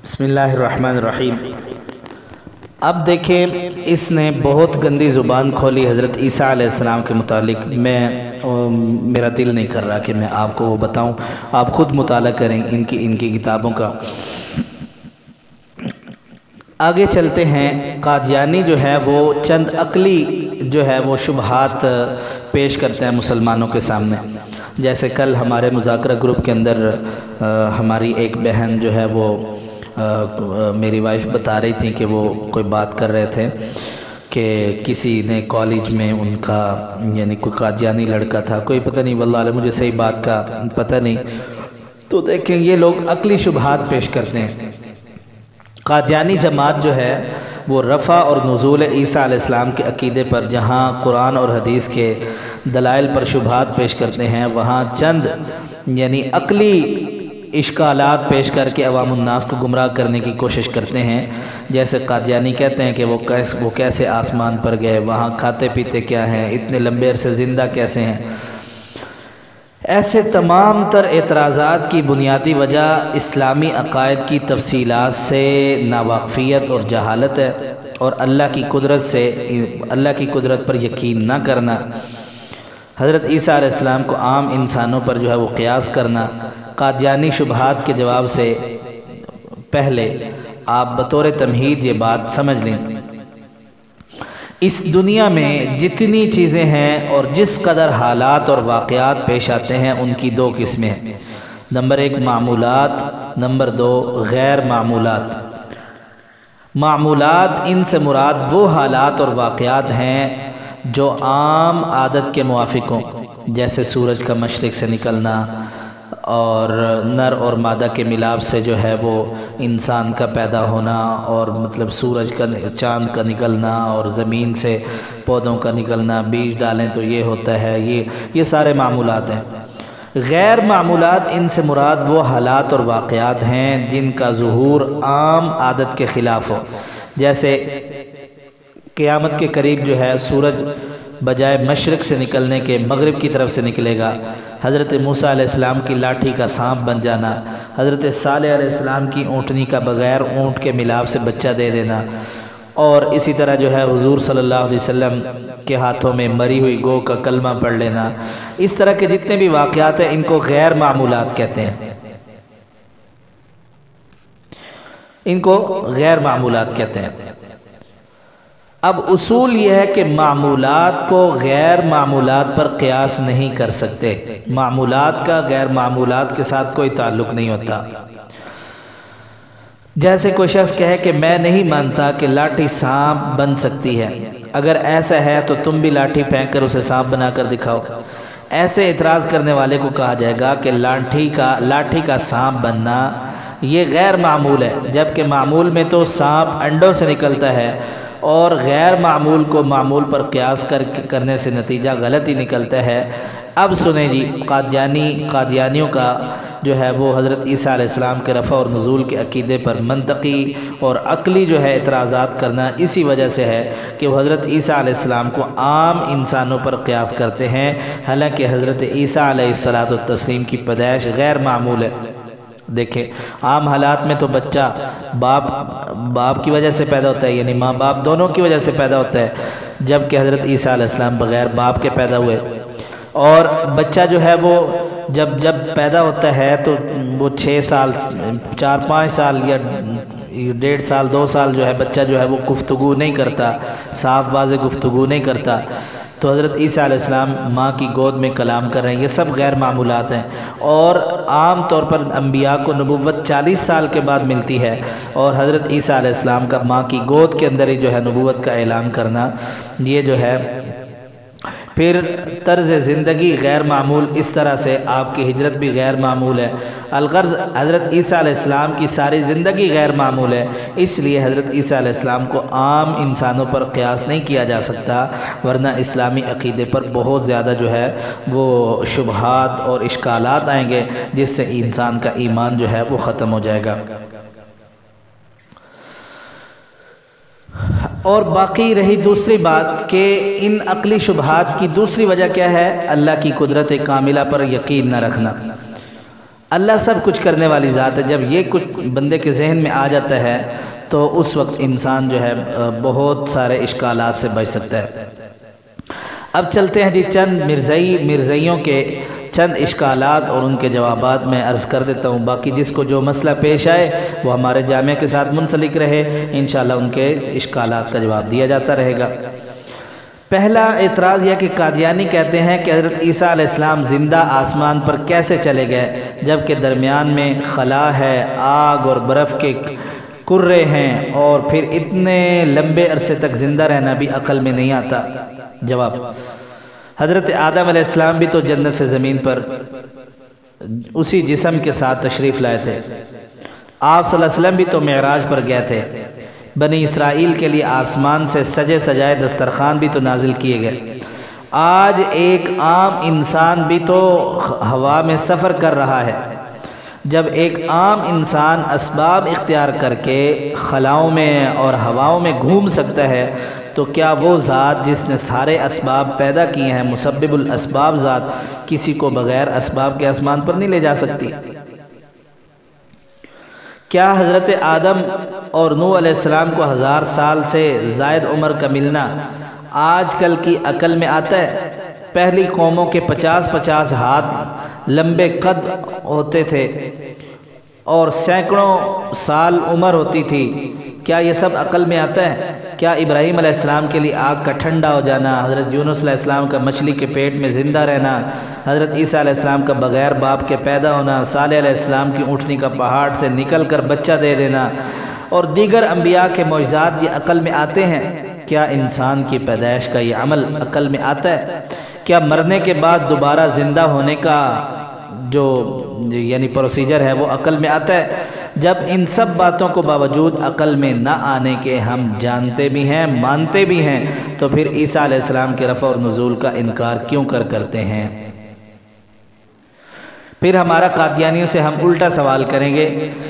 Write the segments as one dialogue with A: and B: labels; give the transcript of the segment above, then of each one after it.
A: بسم اللہ الرحمن الرحیم۔ اب دیکھیں، اس نے بہت گندی زبان کھولی حضرت عیسیٰ علیہ السلام کے متعلق۔ میرا دل نہیں کر رہا کہ میں آپ کو وہ بتاؤں، آپ خود مطالعہ کریں ان کی کتابوں کا۔ آگے چلتے ہیں۔ قادیانی جو ہے وہ چند عقلی جو ہے وہ شبہات پیش کرتے ہیں مسلمانوں کے سامنے۔ جیسے کل ہمارے مذاکرہ گروپ کے اندر ہماری ایک بہن جو ہے وہ میری وائف بتا رہی تھی کہ وہ کوئی بات کر رہے تھے کہ کسی نے کالج میں ان کا یعنی کوئی قادیانی لڑکا تھا، کوئی پتہ نہیں، واللہ عالم، مجھے صحیح بات کا پتہ نہیں۔ تو دیکھیں یہ لوگ عقلی شبہات پیش کرتے ہیں۔ قادیانی جماعت جو ہے وہ رفع اور نزول عیسیٰ علیہ السلام کے عقیدے پر جہاں قرآن اور حدیث کے دلائل پر شبہات پیش کرتے ہیں، وہاں چند یعنی عقلی اشکالات پیش کر کے عوام الناس کو گمراہ کرنے کی کوشش کرتے ہیں۔ جیسے قادیانی کہتے ہیں کہ وہ کیسے آسمان پر گئے، وہاں کھاتے پیتے کیا ہیں، اتنے لمبے عرصے زندہ کیسے ہیں۔ ایسے تمام تر اعتراضات کی بنیادی وجہ اسلامی عقائد کی تفصیلات سے ناواقفیت اور جہالت ہے، اور اللہ کی قدرت پر یقین نہ کرنا، حضرت عیسیٰ علیہ السلام کو عام انسانوں پر جو ہے وہ قیاس کرنا۔ قادیانی شبہات کے جواب سے پہلے آپ بطور تمہید یہ بات سمجھ لیں، اس دنیا میں جتنی چیزیں ہیں اور جس قدر حالات اور واقعات پیش آتے ہیں، ان کی دو قسمیں ہیں۔ نمبر 1 معمولات، نمبر 2 غیر معمولات۔ معمولات، ان سے مراد وہ حالات اور واقعات ہیں جو عام عادت کے موافق ہوں، جیسے سورج کا مشرق سے نکلنا اور نر اور مادہ کے ملاپ سے جو ہے وہ انسان کا پیدا ہونا، اور مطلب سورج کا چاند کا نکلنا اور زمین سے پودوں کا نکلنا، بیج ڈالیں تو یہ ہوتا ہے، یہ سارے معمولات ہیں۔ غیر معمولات، ان سے مراد وہ حالات اور واقعات ہیں جن کا ظہور عام عادت کے خلاف ہو، جیسے قیامت کے قریب جو ہے سورج بجائے مشرق سے نکلنے کے مغرب کی طرف سے نکلے گا، حضرت موسیٰ علیہ السلام کی لاٹھی کا سانپ بن جانا، حضرت صالح علیہ السلام کی اونٹنی کا بغیر اونٹ کے ملاپ سے بچہ دے دینا، اور اسی طرح جو ہے حضور صلی اللہ علیہ وسلم کے ہاتھوں میں مری ہوئی گو کا کلمہ پڑھ لینا۔ اس طرح کے جتنے بھی واقعات ہیں ان کو غیر معمولات کہتے ہیں، ان کو غیر معمولات کہتے ہیں۔ اب اصول یہ ہے کہ معمولات کو غیر معمولات پر قیاس نہیں کر سکتے، معمولات کا غیر معمولات کے ساتھ کوئی تعلق نہیں ہوتا۔ جیسے کوئی شخص کہے کہ میں نہیں مانتا کہ لاٹھی سانپ بن سکتی ہے، اگر ایسا ہے تو تم بھی لاٹھی پھینک کر اسے سانپ بنا کر دکھاؤ۔ ایسے اعتراض کرنے والے کو کہا جائے گا کہ لاٹھی کا سانپ بننا یہ غیر معمول ہے، جبکہ معمول میں تو سانپ انڈوں سے نکلتا ہے، اور غیر معمول کو معمول پر قیاس کرنے سے نتیجہ غلط ہی نکلتا ہے۔ اب سنیں جی، قادیانیوں کا جو ہے وہ حضرت عیسیٰ علیہ السلام کے رفع اور نزول کے عقیدے پر منطقی اور عقلی جو ہے اعتراضات کرنا اسی وجہ سے ہے کہ وہ حضرت عیسیٰ علیہ السلام کو عام انسانوں پر قیاس کرتے ہیں، حالانکہ حضرت عیسیٰ علیہ السلام کی پیدائش غیر معمول ہے۔ دیکھیں، عام حالات میں تو بچہ باپ کی وجہ سے پیدا ہوتا ہے، یعنی ماں باپ دونوں کی وجہ سے پیدا ہوتا ہے، جبکہ حضرت عیسیٰ علیہ السلام بغیر باپ کے پیدا ہوئے۔ اور بچہ جو ہے وہ جب پیدا ہوتا ہے تو وہ 6 سال 4-5 سال یا 1.5 سال 2 سال جو ہے بچہ جو ہے وہ گفتگو نہیں کرتا، صاف واضح گفتگو نہیں کرتا، تو حضرت عیسیٰ علیہ السلام ماں کی گود میں کلام کر رہے ہیں، یہ سب غیر معمولات ہیں۔ اور عام طور پر انبیاء کو نبوت 40 سال کے بعد ملتی ہے، اور حضرت عیسیٰ علیہ السلام کا ماں کی گود کے اندر ہی جو ہے نبوت کا اعلان کرنا، یہ جو ہے پھر طرز زندگی غیر معمول، اس طرح سے آپ کی ہجرت بھی غیر معمول ہے۔ الغرض حضرت عیسیٰ علیہ السلام کی ساری زندگی غیر معمول ہے، اس لیے حضرت عیسیٰ علیہ السلام کو عام انسانوں پر قیاس نہیں کیا جا سکتا، ورنہ اسلامی عقیدے پر بہت زیادہ جو ہے وہ شبہات اور اشکالات آئیں گے، جس سے انسان کا ایمان جو ہے وہ ختم ہو جائے گا۔ اور باقی رہی دوسری بات کہ ان عقلی شبہات کی دوسری وجہ کیا ہے؟ اللہ کی قدرت کاملہ پر یقین نہ رکھنا۔ اللہ سب کچھ کرنے والی ذات ہے. جب یہ کچھ بندے کے ذہن میں آ جاتا ہے تو اس وقت انسان جو ہے بہت سارے اشکالات سے بچ سکتا ہے. اب چلتے ہیں جی چند مرزائیوں کے چند اشکالات اور ان کے جوابات میں عرض کر دیتا ہوں. باقی جس کو جو مسئلہ پیش آئے وہ ہمارے جامعہ کے ساتھ منسلک رہے، انشاءاللہ ان کے اشکالات کا جواب دیا جاتا رہے گا. پہلا اعتراض یہ کہ قادیانی کہتے ہیں کہ حضرت عیسیٰ علیہ السلام زندہ آسمان پر کیسے چلے گئے جبکہ درمیان میں خلا ہے، آگ اور برف کے کرے ہیں، اور پھر اتنے لمبے عرصے تک زندہ رہنا بھی عقل میں نہیں آتا. جواب: حضرت آدم علیہ السلام بھی تو جنت سے زمین پر اسی جسم کے ساتھ تشریف لائے تھے. آپ صلی اللہ علیہ وسلم بھی تو معراج پر گئے تھے. بنی اسرائیل کے لیے آسمان سے سجے سجائے دسترخوان بھی تو نازل کیے گئے. آج ایک عام انسان بھی تو ہوا میں سفر کر رہا ہے. جب ایک عام انسان اسباب اختیار کر کے خلاؤں میں اور ہواؤں میں گھوم سکتا ہے تو کیا وہ ذات جس نے سارے اسباب پیدا کیے ہیں، مسبب الاسباب ذات، کسی کو بغیر اسباب کے آسمان پر نہیں لے جا سکتی؟ کیا حضرت آدم اور نوح علیہ السلام کو 1000 سال سے زائد عمر کا ملنا آج کل کی عقل میں آتا ہے؟ پہلی قوموں کے 50-50 ہاتھ لمبے قد ہوتے تھے اور سینکڑوں سال عمر ہوتی تھی. کیا یہ سب عقل میں آتا ہے؟ کیا ابراہیم علیہ السلام کے لیے آگ کا ٹھنڈا ہو جانا، حضرت یونس علیہ السلام کا مچھلی کے پیٹ میں زندہ رہنا، حضرت عیسیٰ علیہ السلام کا بغیر باپ کے پیدا ہونا، صالح علیہ السلام کی اونٹنی کا پہاڑ سے نکل کر بچہ دے دینا اور دیگر انبیاء کے معجزات یہ عقل میں آتے ہیں؟ کیا انسان کی پیدائش کا یہ عمل عقل میں آتا ہے؟ کیا مرنے کے بعد دوبارہ زندہ ہونے کا جو یعنی پروسیجر ہے وہ عقل میں آتا ہے؟ جب ان سب باتوں کو باوجود عقل میں نہ آنے کے ہم جانتے بھی ہیں، مانتے بھی ہیں، تو پھر عیسیٰ علیہ السلام کے رفع اور نزول کا انکار کیوں کرتے ہیں؟ پھر ہمارا قادیانیوں سے ہم الٹا سوال کریں گے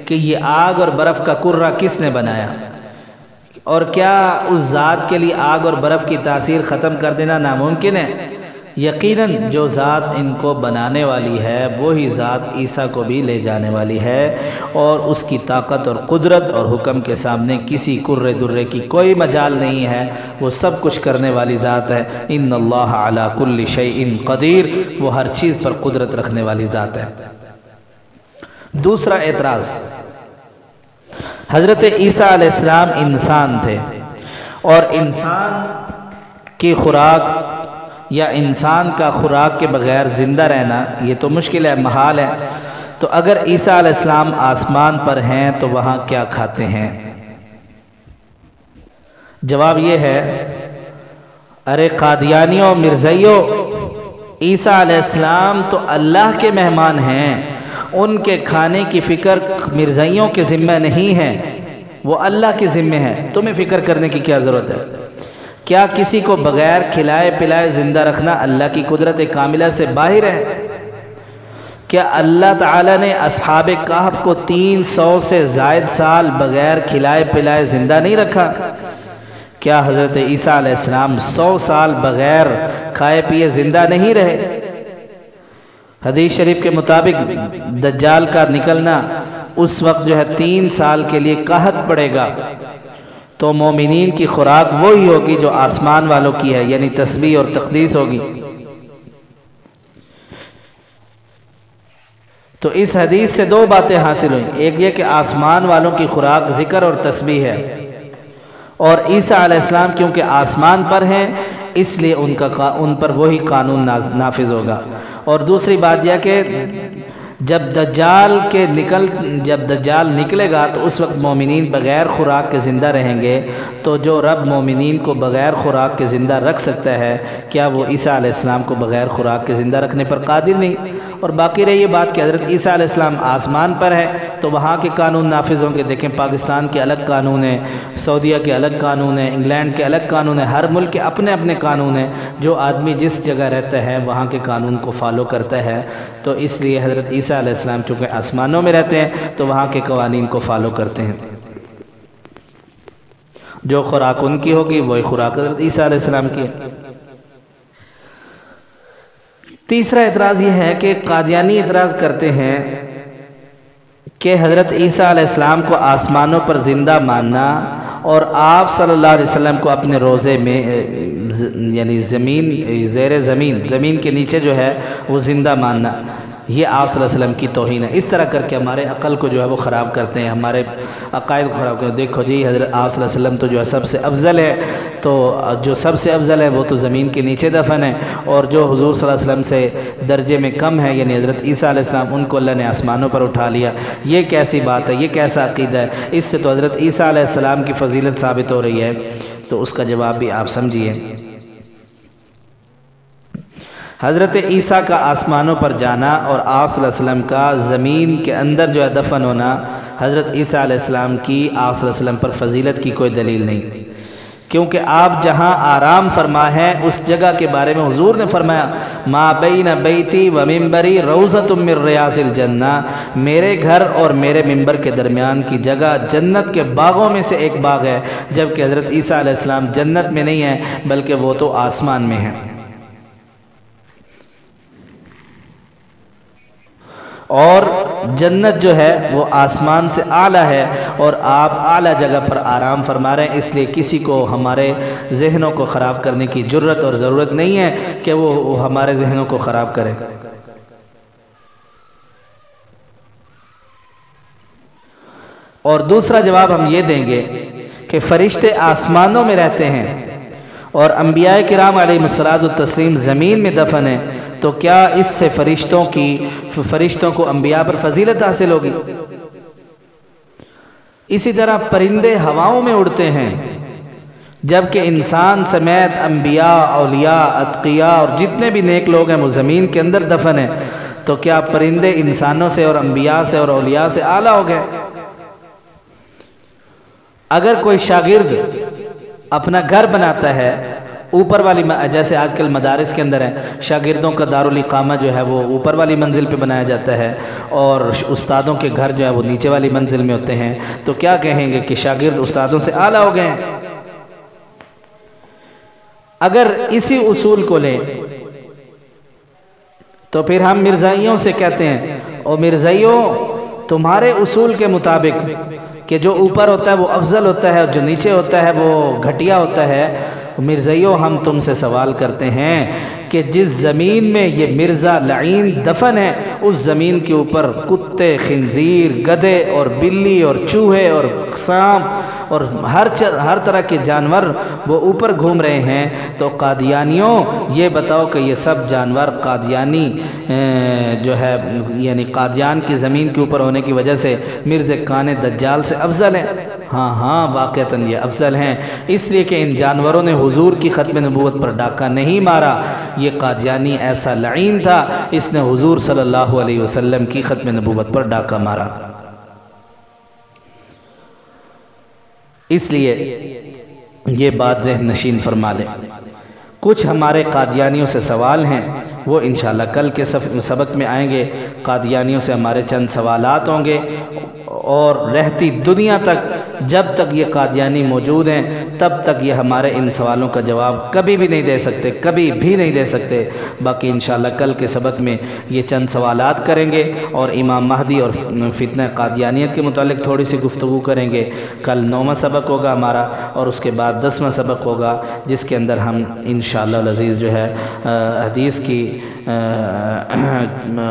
A: کہ یہ آگ اور برف کا کرہ کس نے بنایا، اور کیا اس ذات کے لیے آگ اور برف کی تاثیر ختم کر دینا ناممکن ہے؟ یقیناً جو ذات ان کو بنانے والی ہے وہی ذات عیسیٰ کو بھی لے جانے والی ہے، اور اس کی طاقت اور قدرت اور حکم کے سامنے کسی کرے درے کی کوئی مجال نہیں ہے. وہ سب کچھ کرنے والی ذات ہے. ان اللہ علی کل شیء قدیر، وہ ہر چیز پر قدرت رکھنے والی ذات ہے. دوسرا اعتراض، حضرت عیسیٰ علیہ السلام انسان تھے اور انسان کی خوراک یا انسان کا خوراک کے بغیر زندہ رہنا یہ تو مشکل ہے، محال ہے. تو اگر عیسیٰ علیہ السلام آسمان پر ہیں تو وہاں کیا کھاتے ہیں؟ جواب یہ ہے، ارے قادیانیوں، مرزائیوں، عیسیٰ علیہ السلام تو اللہ کے مہمان ہیں. ان کے کھانے کی فکر مرزائیوں کے ذمہ نہیں ہے، وہ اللہ کے ذمہ ہے. تمہیں فکر کرنے کی کیا ضرورت ہے؟ کیا کسی کو بغیر کھلائے پلائے زندہ رکھنا اللہ کی قدرت کاملہ سے باہر ہے؟ کیا اللہ تعالیٰ نے اصحاب کہف کو 300 سے زائد سال بغیر کھلائے پلائے زندہ نہیں رکھا؟ کیا حضرت عیسیٰ علیہ السلام 100 سال بغیر کھائے پیے زندہ نہیں رہے؟ حدیث شریف کے مطابق دجال کا نکلنا اس وقت جو ہے 3 سال کے لیے قحط پڑے گا. تو مومنین کی خوراک وہی ہوگی جو آسمان والوں کی ہے، یعنی تسبیح اور تقدیس ہوگی. تو اس حدیث سے 2 باتیں حاصل ہوئیں. ایک یہ کہ آسمان والوں کی خوراک ذکر اور تسبیح ہے، اور عیسیٰ علیہ السلام کیونکہ آسمان پر ہیں اس لیے ان پر وہی قانون نافذ ہوگا. اور دوسری بات یہ کہ جب دجال نکلے گا تو اس وقت مومنین بغیر خوراک کے زندہ رہیں گے. تو جو رب مومنین کو بغیر خوراک کے زندہ رکھ سکتا ہے، کیا وہ عیسیٰ علیہ السلام کو بغیر خوراک کے زندہ رکھنے پر قادر نہیں؟ اور باقی رہی یہ بات کہ حضرت عیسیٰ علیہ السلام آسمان پر ہے تو وہاں کے قانون نافذ ہوں گے. دیکھیں پاکستان کے الگ قانون ہیں، سعودیہ کے الگ قانون ہیں، انگلینڈ کے الگ قانون ہیں، ہر ملک کے اپنے اپنے قانون ہیں. جو آدمی جس جگہ رہتا ہے وہاں کے قانون کو فالو کرتا ہے. تو اس لیے حضرت عیسیٰ علیہ السلام چونکہ آسمانوں میں رہتے ہیں تو وہاں کے قوانین کو فالو کرتے ہیں. جو خوراک ان کی ہوگی وہی خوراک حضرت عیسیٰ علیہ السلام کی ہے. تیسرا اعتراض یہ ہے کہ قادیانی اعتراض کرتے ہیں کہ حضرت عیسیٰ علیہ السلام کو آسمانوں پر زندہ ماننا اور آپ صلی اللہ علیہ وسلم کو اپنے روضے میں یعنی زیر زمین کے نیچے جو ہے وہ زندہ ماننا، یہ آپ صلی اللہ علیہ وسلم کی توہین ہے۔ اس طرح کر کے ہمارے عقل کو جو ہے وہ خراب کرتے ہیں، ہمارے عقائد کو خراب کرتے ہیں۔ دیکھو جی حضرت آپ صلی اللہ علیہ وسلم تو جو ہے سب سے افضل ہے، تو جو سب سے افضل ہے وہ تو زمین کے نیچے دفن ہے، اور جو حضور صلی اللہ علیہ وسلم سے درجے میں کم ہے یعنی حضرت عیسیٰ علیہ السلام، ان کو اللہ نے آسمانوں پر اٹھا لیا۔ یہ کیسی بات ہے، یہ کیسا عقیدہ ہے؟ اس سے تو حضرت عیسیٰ علیہ السلام کی فضیلت ثابت ہو رہی ہے، تو اس کا جواب بھی آپ سمجھیے۔ حضرت عیسیٰ کا آسمانوں پر جانا اور آپ صلی اللہ علیہ وسلم کا زمین کے اندر جو ہے دفن ہونا، حضرت عیسیٰ علیہ السلام کی آپ صلی اللہ علیہ وسلم پر فضیلت کی کوئی دلیل نہیں، کیونکہ آپ جہاں آرام فرما ہے اس جگہ کے بارے میں حضور نے فرمایا ما بین بیتی و ممبری روضۃ من ریاض الجنہ، میرے گھر اور میرے ممبر کے درمیان کی جگہ جنت کے باغوں میں سے ایک باغ ہے، جبکہ حضرت عیسیٰ علیہ السلام جنت میں نہیں ہے بلکہ وہ تو آسمان میں ہے۔ اور جنت جو ہے وہ آسمان سے اعلیٰ ہے، اور آپ اعلیٰ جگہ پر آرام فرما رہے ہیں، اس لیے کسی کو ہمارے ذہنوں کو خراب کرنے کی جرت اور ضرورت نہیں ہے کہ وہ ہمارے ذہنوں کو خراب کرے۔ اور دوسرا جواب ہم یہ دیں گے کہ فرشتے آسمانوں میں رہتے ہیں اور انبیاء کرام علیہ الصلوۃ والتسلیم زمین میں دفن ہیں، تو کیا اس سے فرشتوں کو انبیاء پر فضیلت حاصل ہوگی؟ اسی طرح پرندے ہواؤں میں اڑتے ہیں، جبکہ انسان سمیت انبیاء، اولیاء، اتقیاء اور جتنے بھی نیک لوگ ہیں وہ زمین کے اندر دفن ہیں، تو کیا پرندے انسانوں سے اور انبیاء سے اور اولیاء سے اعلیٰ ہو گئے؟ اگر کوئی شاگرد اپنا گھر بناتا ہے اوپر والی، جیسے آج کل مدارس کے اندر ہے شاگردوں کا دارالاقامہ جو ہے وہ اوپر والی منزل پہ بنایا جاتا ہے اور استادوں کے گھر جو ہے وہ نیچے والی منزل میں ہوتے ہیں، تو کیا کہیں گے کہ شاگرد استادوں سے اعلیٰ ہو گئے ہیں؟ اگر اسی اصول کو لیں تو پھر ہم مرزائیوں سے کہتے ہیں او مرزائیوں، تمہارے اصول کے مطابق کہ جو اوپر ہوتا ہے وہ افضل ہوتا ہے اور جو نیچے ہوتا ہے وہ گھٹیا ہوتا ہے، مرزائیوں ہم تم سے سوال کرتے ہیں کہ جس زمین میں یہ مرزا لعین دفن ہے اس زمین کے اوپر کتے، خنزیر، گدھے اور بلی اور چوہے اور سانپ اور ہر طرح کے جانور وہ اوپر گھوم رہے ہیں، تو قادیانیوں یہ بتاؤ کہ یہ سب جانور قادیانی جو ہے یعنی قادیان کی زمین کے اوپر ہونے کی وجہ سے مرزا کان دجال سے افضل ہیں؟ ہاں واقعتاً یہ افضل ہیں، اس لیے کہ ان جانوروں نے حضور کی ختم نبوت پر ڈاکہ نہیں مارا۔ یہ قادیانی ایسا لعین تھا، اس نے حضور صلی اللہ علیہ وسلم کی ختم نبوت پر ڈاکہ مارا۔ اس لیے یہ بات ذہن نشین فرما لیں۔ کچھ ہمارے قادیانیوں سے سوال ہیں، وہ انشاءاللہ کل کے سبق میں آئیں گے۔ قادیانیوں سے ہمارے چند سوالات ہوں گے، اور رہتی دنیا تک جب تک یہ قادیانی موجود ہیں تب تک یہ ہمارے ان سوالوں کا جواب کبھی بھی نہیں دے سکتے، کبھی بھی نہیں دے سکتے۔ باقی انشاءاللہ کل کے سبق میں یہ چند سوالات کریں گے اور امام مہدی اور فتنہ قادیانیت کے متعلق تھوڑی سی گفتگو کریں گے۔ کل 9واں سبق ہوگا ہمارا، اور اس کے بعد 10واں سبق ہوگا جس کے اندر ہم انشاءاللہ العزیز جو ہے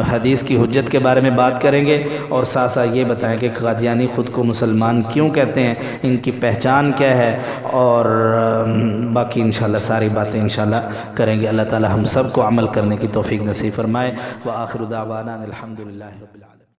A: حدیث کی حجت کے بارے میں بات کریں گے، اور ساتھ ساتھ یہ بتائیں کہ قادیانی خود کو مسلمان کیوں کہتے ہیں، ان کی پہچان کیا ہے، اور باقی انشاءاللہ ساری باتیں انشاءاللہ کریں گے۔ اللہ تعالی ہم سب کو عمل کرنے کی توفیق نصیب فرمائے۔ وآخر دعوانا الحمدللہ رب العالمین۔